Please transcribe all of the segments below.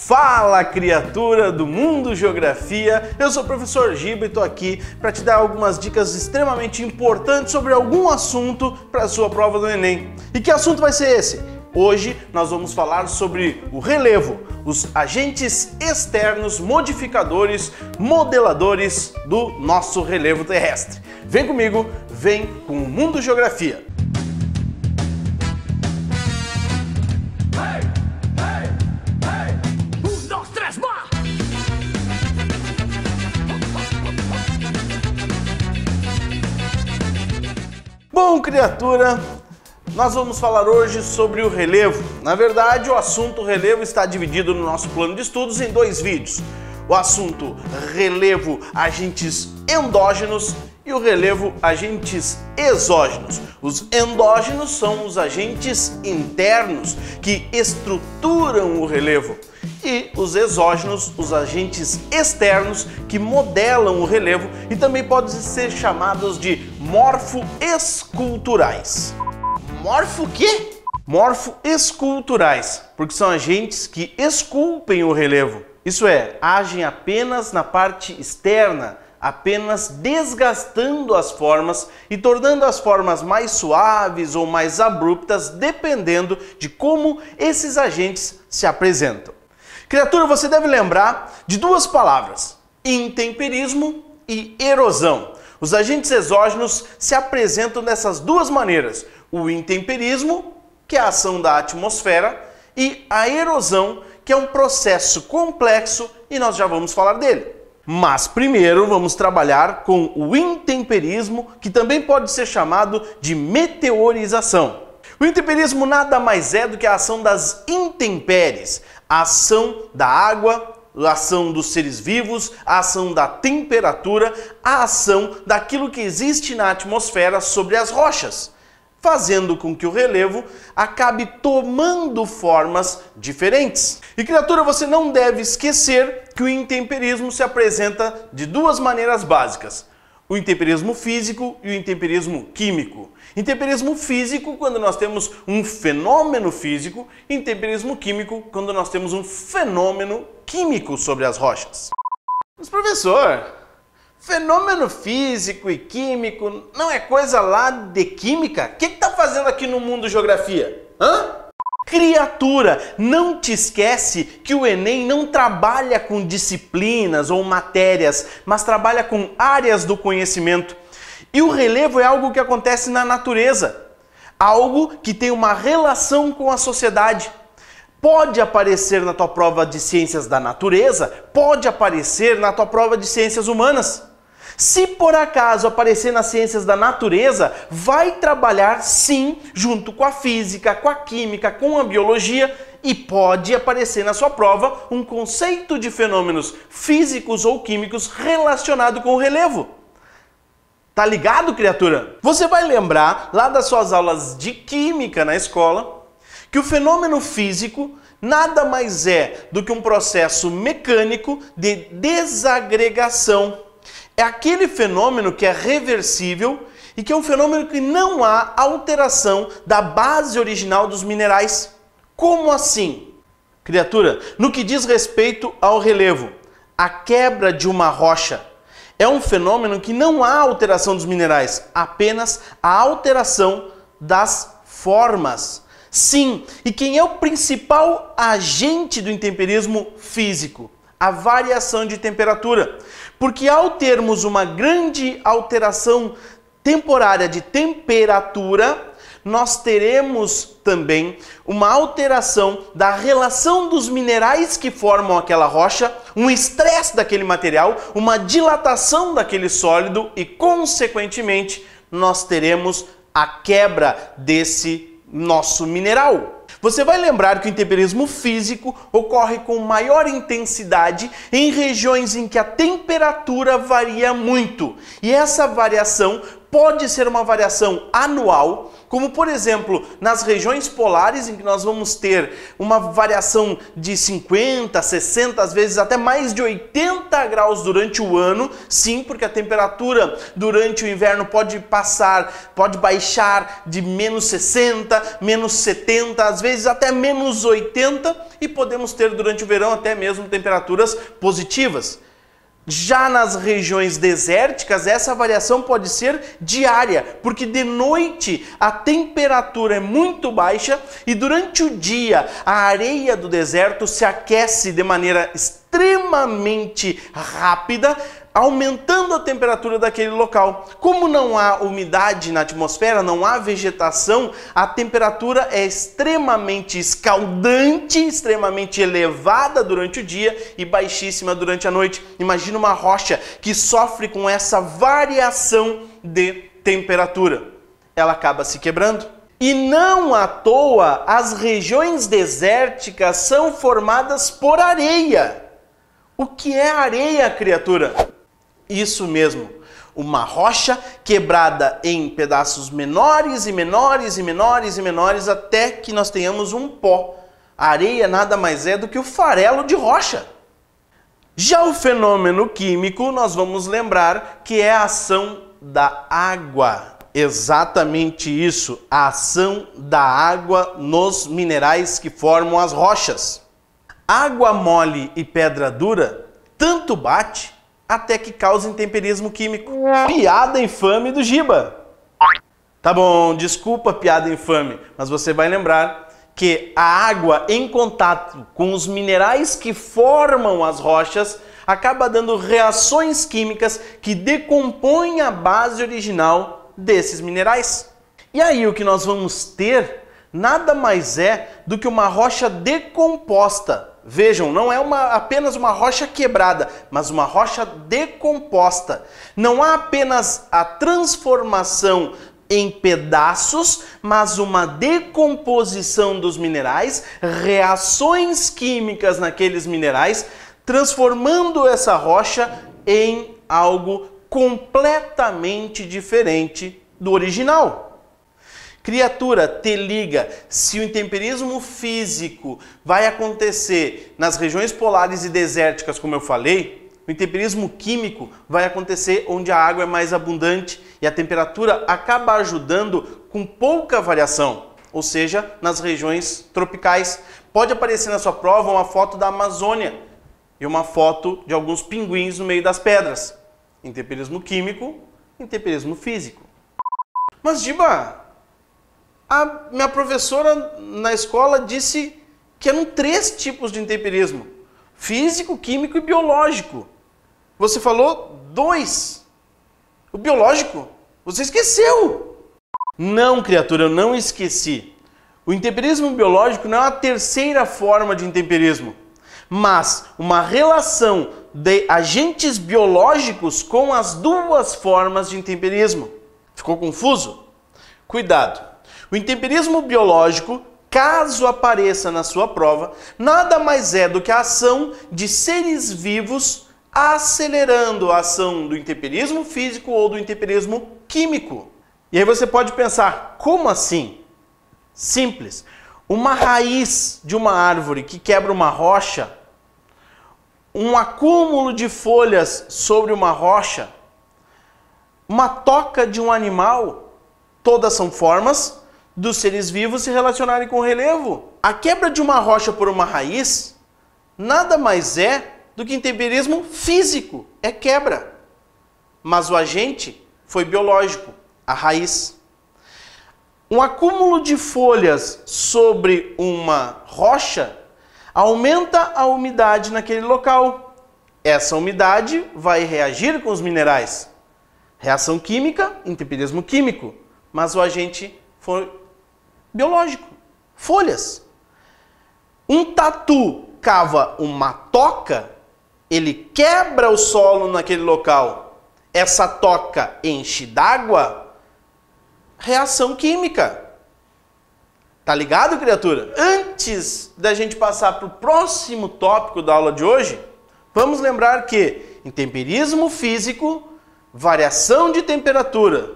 Fala, criatura do Mundo Geografia! Eu sou o professor Giba e estou aqui para te dar algumas dicas extremamente importantes sobre algum assunto para a sua prova do Enem. E que assunto vai ser esse? Hoje nós vamos falar sobre o relevo, os agentes externos, modificadores, modeladores do nosso relevo terrestre. Vem comigo, vem com o Mundo Geografia! Bom, criatura, nós vamos falar hoje sobre o relevo. Na verdade, o assunto relevo está dividido no nosso plano de estudos em dois vídeos. O assunto relevo agentes endógenos e o relevo agentes exógenos. Os endógenos são os agentes internos que estruturam o relevo. E os exógenos, os agentes externos que modelam o relevo e também podem ser chamados de morfoesculturais. Morfo o quê? Morfoesculturais, porque são agentes que esculpem o relevo. Isso é, agem apenas na parte externa, apenas desgastando as formas e tornando as formas mais suaves ou mais abruptas, dependendo de como esses agentes se apresentam. Criatura, você deve lembrar de duas palavras, intemperismo e erosão. Os agentes exógenos se apresentam dessas duas maneiras, o intemperismo, que é a ação da atmosfera, e a erosão, que é um processo complexo e nós já vamos falar dele. Mas primeiro vamos trabalhar com o intemperismo, que também pode ser chamado de meteorização. O intemperismo nada mais é do que a ação das intempéries, a ação da água, a ação dos seres vivos, a ação da temperatura, a ação daquilo que existe na atmosfera sobre as rochas, fazendo com que o relevo acabe tomando formas diferentes. E criatura, você não deve esquecer que o intemperismo se apresenta de duas maneiras básicas. O intemperismo físico e o intemperismo químico. Intemperismo físico quando nós temos um fenômeno físico, e intemperismo químico quando nós temos um fenômeno químico sobre as rochas. Mas professor, fenômeno físico e químico não é coisa lá de química? O que está fazendo aqui no Mundo Geografia? Hã? Criatura, não te esquece que o Enem não trabalha com disciplinas ou matérias, mas trabalha com áreas do conhecimento. E o relevo é algo que acontece na natureza, algo que tem uma relação com a sociedade. Pode aparecer na tua prova de ciências da natureza, pode aparecer na tua prova de ciências humanas. Se por acaso aparecer nas ciências da natureza, vai trabalhar sim junto com a física, com a química, com a biologia e pode aparecer na sua prova um conceito de fenômenos físicos ou químicos relacionado com o relevo. Tá ligado, criatura? Você vai lembrar lá das suas aulas de química na escola que o fenômeno físico nada mais é do que um processo mecânico de desagregação. É aquele fenômeno que é reversível e que é um fenômeno que não há alteração da base original dos minerais. Como assim? Criatura, no que diz respeito ao relevo, a quebra de uma rocha é um fenômeno que não há alteração dos minerais, apenas a alteração das formas. Sim, e quem é o principal agente do intemperismo físico? A variação de temperatura. Porque ao termos uma grande alteração temporária de temperatura, nós teremos também uma alteração da relação dos minerais que formam aquela rocha, um estresse daquele material, uma dilatação daquele sólido e, consequentemente, nós teremos a quebra desse nosso mineral. Você vai lembrar que o intemperismo físico ocorre com maior intensidade em regiões em que a temperatura varia muito. E essa variação pode ser uma variação anual, como por exemplo, nas regiões polares, em que nós vamos ter uma variação de 50, 60, às vezes até mais de 80 graus durante o ano. Sim, porque a temperatura durante o inverno pode baixar de menos 60, menos 70, às vezes até menos 80, e podemos ter durante o verão até mesmo temperaturas positivas. Já nas regiões desérticas, essa variação pode ser diária, porque de noite a temperatura é muito baixa e durante o dia a areia do deserto se aquece de maneira extremamente rápida, aumentando a temperatura daquele local. Como não há umidade na atmosfera, não há vegetação, a temperatura é extremamente escaldante, extremamente elevada durante o dia e baixíssima durante a noite. Imagina uma rocha que sofre com essa variação de temperatura. Ela acaba se quebrando. E não à toa as regiões desérticas são formadas por areia. O que é areia, criatura? Isso mesmo, uma rocha quebrada em pedaços menores e menores e menores e menores até que nós tenhamos um pó. A areia nada mais é do que o farelo de rocha. Já o fenômeno químico, nós vamos lembrar que é a ação da água. Exatamente isso, a ação da água nos minerais que formam as rochas. Água mole e pedra dura tanto bate até que causa intemperismo químico. Piada infame do Giba. Tá bom, desculpa piada infame, mas você vai lembrar que a água em contato com os minerais que formam as rochas acaba dando reações químicas que decompõem a base original desses minerais. E aí o que nós vamos ter nada mais é do que uma rocha decomposta. Vejam, não é apenas uma rocha quebrada, mas uma rocha decomposta. Não há apenas a transformação em pedaços, mas uma decomposição dos minerais, reações químicas naqueles minerais, transformando essa rocha em algo completamente diferente do original. Criatura, te liga, se o intemperismo físico vai acontecer nas regiões polares e desérticas, como eu falei, o intemperismo químico vai acontecer onde a água é mais abundante e a temperatura acaba ajudando com pouca variação, ou seja, nas regiões tropicais. Pode aparecer na sua prova uma foto da Amazônia e uma foto de alguns pinguins no meio das pedras. Intemperismo químico, intemperismo físico. Mas, Giba, a minha professora na escola disse que eram 3 tipos de intemperismo: físico, químico e biológico. Você falou 2. O biológico? Você esqueceu. Não, criatura, eu não esqueci. O intemperismo biológico não é a terceira forma de intemperismo, mas uma relação de agentes biológicos com as 2 formas de intemperismo. Ficou confuso? Cuidado! O intemperismo biológico, caso apareça na sua prova, nada mais é do que a ação de seres vivos acelerando a ação do intemperismo físico ou do intemperismo químico. E aí você pode pensar, como assim? Simples. Uma raiz de uma árvore que quebra uma rocha, um acúmulo de folhas sobre uma rocha, uma toca de um animal, todas são formas dos seres vivos se relacionarem com o relevo. A quebra de uma rocha por uma raiz nada mais é do que intemperismo físico, é quebra. Mas o agente foi biológico, a raiz. Um acúmulo de folhas sobre uma rocha aumenta a umidade naquele local. Essa umidade vai reagir com os minerais. Reação química, intemperismo químico. Mas o agente foi biológico, folhas. Um tatu cava uma toca, ele quebra o solo naquele local. Essa toca enche d'água, reação química. Tá ligado, criatura? Antes da gente passar para o próximo tópico da aula de hoje, vamos lembrar que intemperismo físico, variação de temperatura,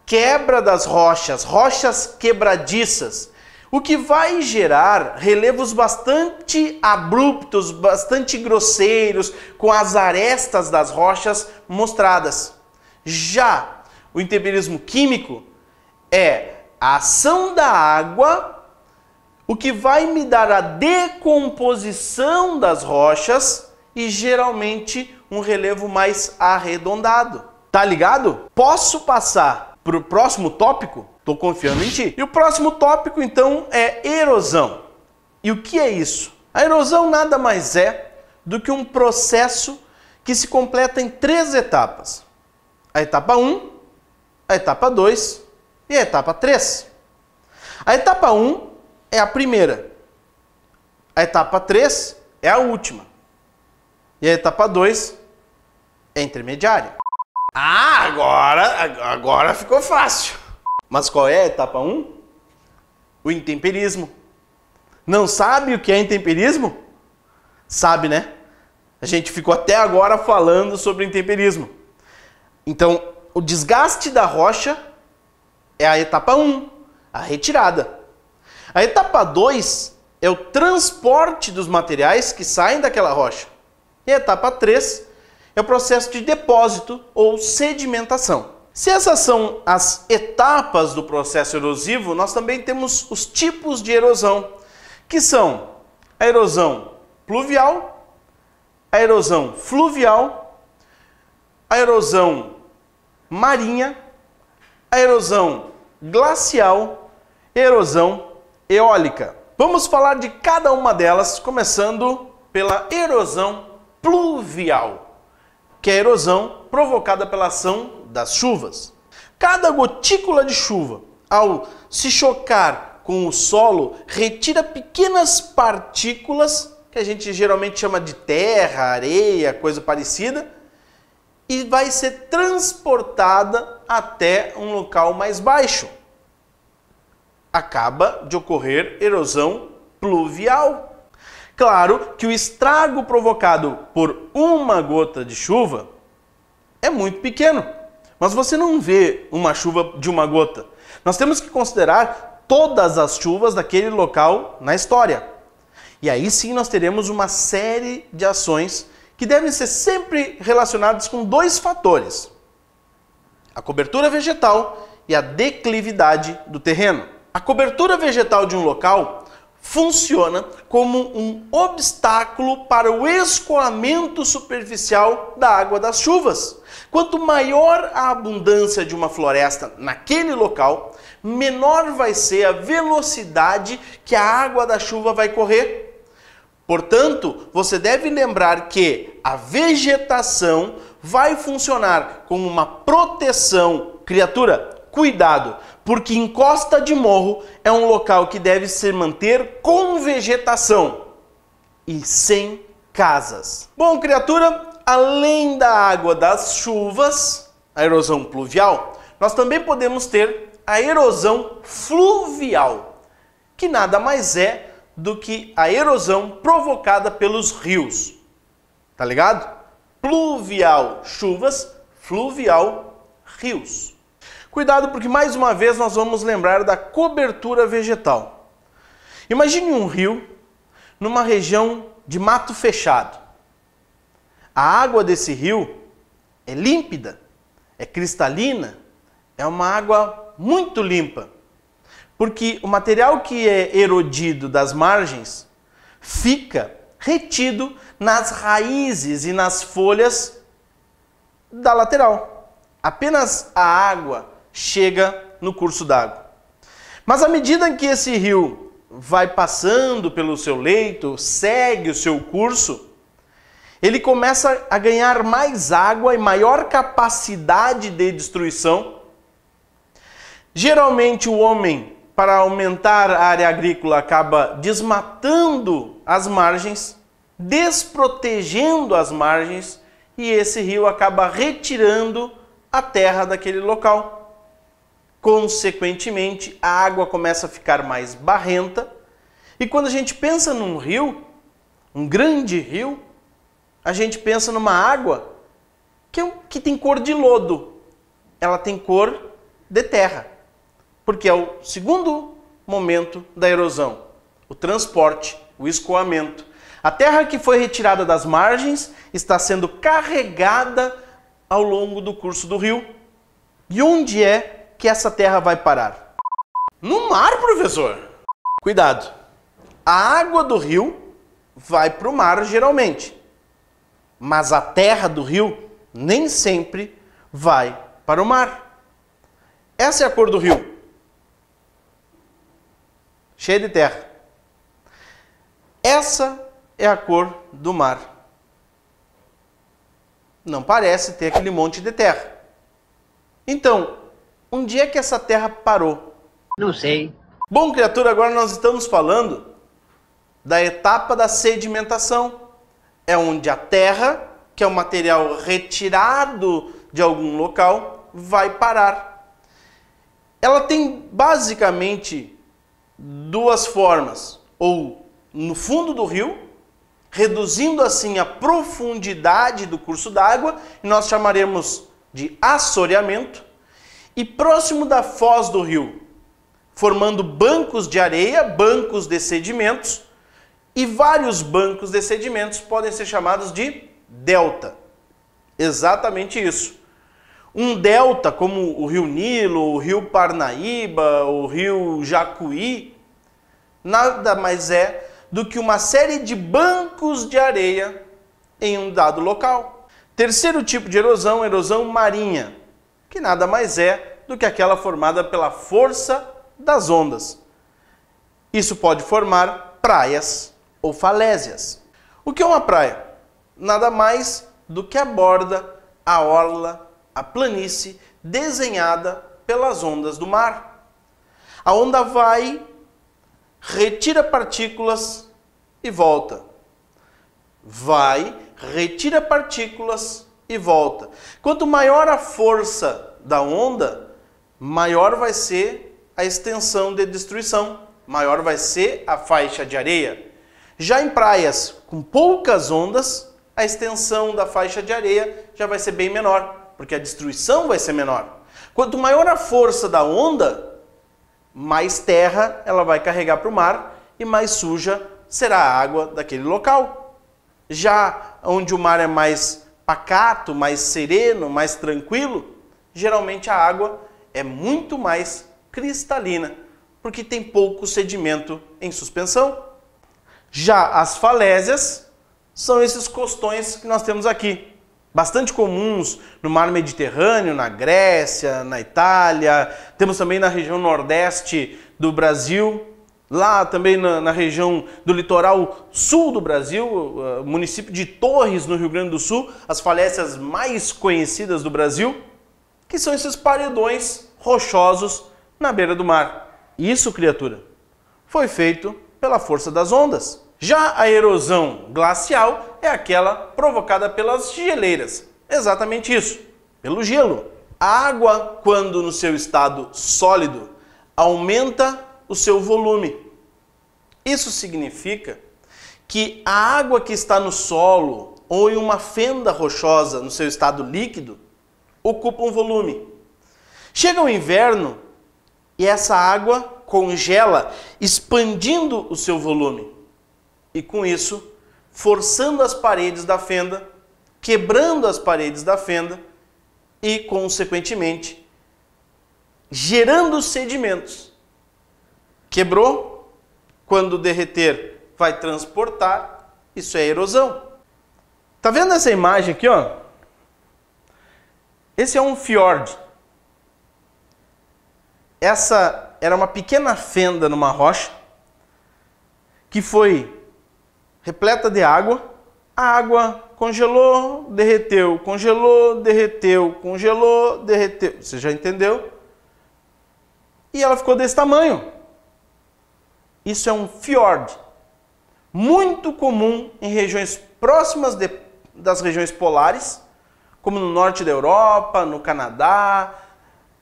quebra das rochas, rochas quebradiças, o que vai gerar relevos bastante abruptos, bastante grosseiros, com as arestas das rochas mostradas. Já o intemperismo químico é a ação da água, o que vai me dar a decomposição das rochas e geralmente um relevo mais arredondado. Tá ligado? Posso passar para o próximo tópico? Tô confiando em ti. E o próximo tópico, então, é erosão. E o que é isso? A erosão nada mais é do que um processo que se completa em 3 etapas. A etapa 1, a etapa 2 e a etapa 3. A etapa 1 é a primeira. A etapa 3 é a última. E a etapa 2 é a intermediária. Ah, agora ficou fácil. Mas qual é a etapa 1? O intemperismo. Não sabe o que é intemperismo? Sabe, né? A gente ficou até agora falando sobre intemperismo. Então, o desgaste da rocha é a etapa 1, a retirada. A etapa 2 é o transporte dos materiais que saem daquela rocha. E a etapa 3 é o processo de depósito ou sedimentação. Se essas são as etapas do processo erosivo, nós também temos os tipos de erosão, que são a erosão pluvial, a erosão fluvial, a erosão marinha, a erosão glacial e a erosão eólica. Vamos falar de cada uma delas, começando pela erosão pluvial, que é a erosão provocada pela ação das chuvas. Cada gotícula de chuva, ao se chocar com o solo, retira pequenas partículas, que a gente geralmente chama de terra, areia, coisa parecida, e vai ser transportada até um local mais baixo. Acaba de ocorrer erosão pluvial. Claro que o estrago provocado por uma gota de chuva é muito pequeno, mas você não vê uma chuva de uma gota. Nós temos que considerar todas as chuvas daquele local na história. E aí sim nós teremos uma série de ações que devem ser sempre relacionadas com 2 fatores: a cobertura vegetal e a declividade do terreno. A cobertura vegetal de um local funciona como um obstáculo para o escoamento superficial da água das chuvas. Quanto maior a abundância de uma floresta naquele local, menor vai ser a velocidade que a água da chuva vai correr. Portanto, você deve lembrar que a vegetação vai funcionar como uma proteção. Criatura, cuidado, porque encosta de morro é um local que deve se manter com vegetação e sem casas. Bom, criatura, além da água das chuvas, a erosão pluvial, nós também podemos ter a erosão fluvial, que nada mais é do que a erosão provocada pelos rios. Tá ligado? Pluvial, chuvas, fluvial, rios. Cuidado, porque mais uma vez nós vamos lembrar da cobertura vegetal. Imagine um rio numa região de mato fechado. A água desse rio é límpida, é cristalina, é uma água muito limpa, porque o material que é erodido das margens fica retido nas raízes e nas folhas da lateral. Apenas a água chega no curso d'água. Mas à medida que esse rio vai passando pelo seu leito, segue o seu curso, ele começa a ganhar mais água e maior capacidade de destruição. Geralmente o homem, para aumentar a área agrícola, acaba desmatando as margens, desprotegendo as margens, e esse rio acaba retirando a terra daquele local. Consequentemente, a água começa a ficar mais barrenta, e quando a gente pensa num rio, um grande rio, a gente pensa numa água que tem cor de lodo. Ela tem cor de terra, porque é o segundo momento da erosão, o transporte, o escoamento. A terra que foi retirada das margens está sendo carregada ao longo do curso do rio. E onde é que essa terra vai parar? No mar, professor! Cuidado! A água do rio vai para o mar geralmente, mas a terra do rio nem sempre vai para o mar. Essa é a cor do rio. Cheia de terra. Essa é a cor do mar. Não parece ter aquele monte de terra. Então, onde é que essa terra parou? Não sei. Bom, criatura, agora nós estamos falando da etapa da sedimentação. É onde a terra, que é um material retirado de algum local, vai parar. Ela tem basicamente duas formas, ou no fundo do rio, reduzindo assim a profundidade do curso d'água, e nós chamaremos de assoreamento, e próximo da foz do rio, formando bancos de areia, bancos de sedimentos, e vários bancos de sedimentos podem ser chamados de delta. Exatamente isso. Um delta, como o rio Nilo, o rio Parnaíba, o rio Jacuí, nada mais é do que uma série de bancos de areia em um dado local. Terceiro tipo de erosão, erosão marinha, que nada mais é do que aquela formada pela força das ondas. Isso pode formar praias ou falésias. O que é uma praia? Nada mais do que a borda, a orla, a planície desenhada pelas ondas do mar. A onda vai, retira partículas e volta. Vai, retira partículas e volta. Quanto maior a força da onda, maior vai ser a extensão de destruição, maior vai ser a faixa de areia. Já em praias com poucas ondas, a extensão da faixa de areia já vai ser bem menor, porque a destruição vai ser menor. Quanto maior a força da onda, mais terra ela vai carregar para o mar e mais suja será a água daquele local. Já onde o mar é mais pacato, mais sereno, mais tranquilo, geralmente a água é muito mais cristalina, porque tem pouco sedimento em suspensão. Já as falésias são esses costões que nós temos aqui, bastante comuns no mar Mediterrâneo, na Grécia, na Itália, temos também na região nordeste do Brasil, lá também na região do litoral sul do Brasil, município de Torres, no Rio Grande do Sul, as falésias mais conhecidas do Brasil, que são esses paredões rochosos na beira do mar. Isso, criatura, foi feito pela força das ondas. Já a erosão glacial é aquela provocada pelas geleiras. Exatamente isso, pelo gelo. A água, quando no seu estado sólido, aumenta o seu volume. Isso significa que a água que está no solo ou em uma fenda rochosa no seu estado líquido ocupa um volume. Chega o inverno e essa água congela, expandindo o seu volume. E com isso, forçando as paredes da fenda, quebrando as paredes da fenda e, consequentemente, gerando sedimentos. Quebrou, quando derreter, vai transportar, isso é erosão. Tá vendo essa imagem aqui, ó? Esse é um fiord. Essa era uma pequena fenda numa rocha que foi repleta de água. A água congelou, derreteu, congelou, derreteu, congelou, derreteu. Você já entendeu? E ela ficou desse tamanho. Isso é um fiord. Muito comum em regiões próximas das regiões polares, como no norte da Europa, no Canadá,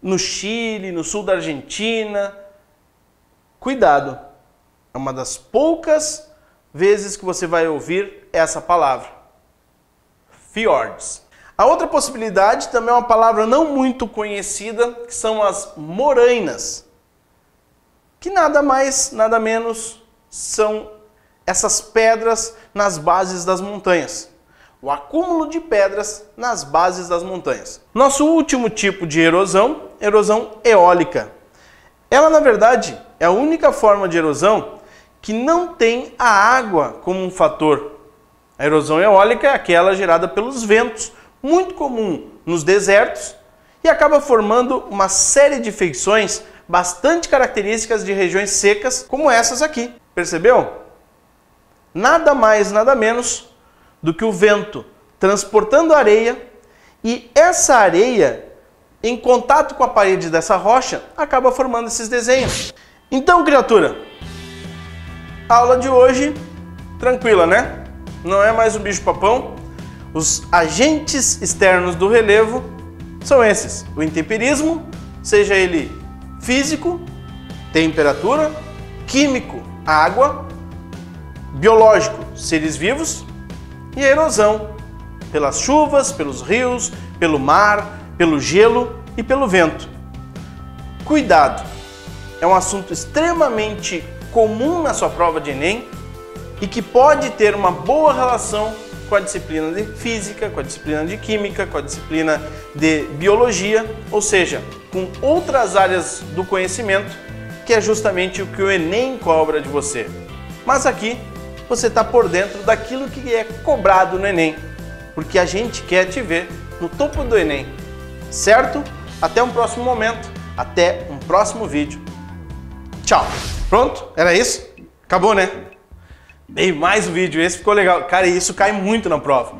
no Chile, no sul da Argentina. Cuidado, é uma das poucas vezes que você vai ouvir essa palavra. Fiordes. A outra possibilidade também é uma palavra não muito conhecida, que são as morainas, que nada mais, nada menos são essas pedras nas bases das montanhas. O acúmulo de pedras nas bases das montanhas. Nosso último tipo de erosão, erosão eólica. Ela, na verdade, é a única forma de erosão que não tem a água como um fator. A erosão eólica é aquela gerada pelos ventos, muito comum nos desertos, e acaba formando uma série de feições bastante características de regiões secas, como essas aqui. Percebeu? Nada mais, nada menos do que o vento transportando areia, e essa areia, em contato com a parede dessa rocha, acaba formando esses desenhos. Então, criatura, a aula de hoje, tranquila, né? Não é mais um bicho-papão. Os agentes externos do relevo são esses: o intemperismo, seja ele físico, temperatura, químico, água, biológico, seres vivos, e a erosão, pelas chuvas, pelos rios, pelo mar, pelo gelo e pelo vento. Cuidado! É um assunto extremamente comum na sua prova de Enem e que pode ter uma boa relação com a disciplina de física, com a disciplina de química, com a disciplina de biologia, ou seja, com outras áreas do conhecimento, que é justamente o que o Enem cobra de você. Mas aqui você está por dentro daquilo que é cobrado no Enem, porque a gente quer te ver no topo do Enem, certo? Até um próximo momento, até um próximo vídeo. Tchau! Pronto? Era isso? Acabou, né? Dei mais um vídeo, esse ficou legal. Cara, isso cai muito na prova.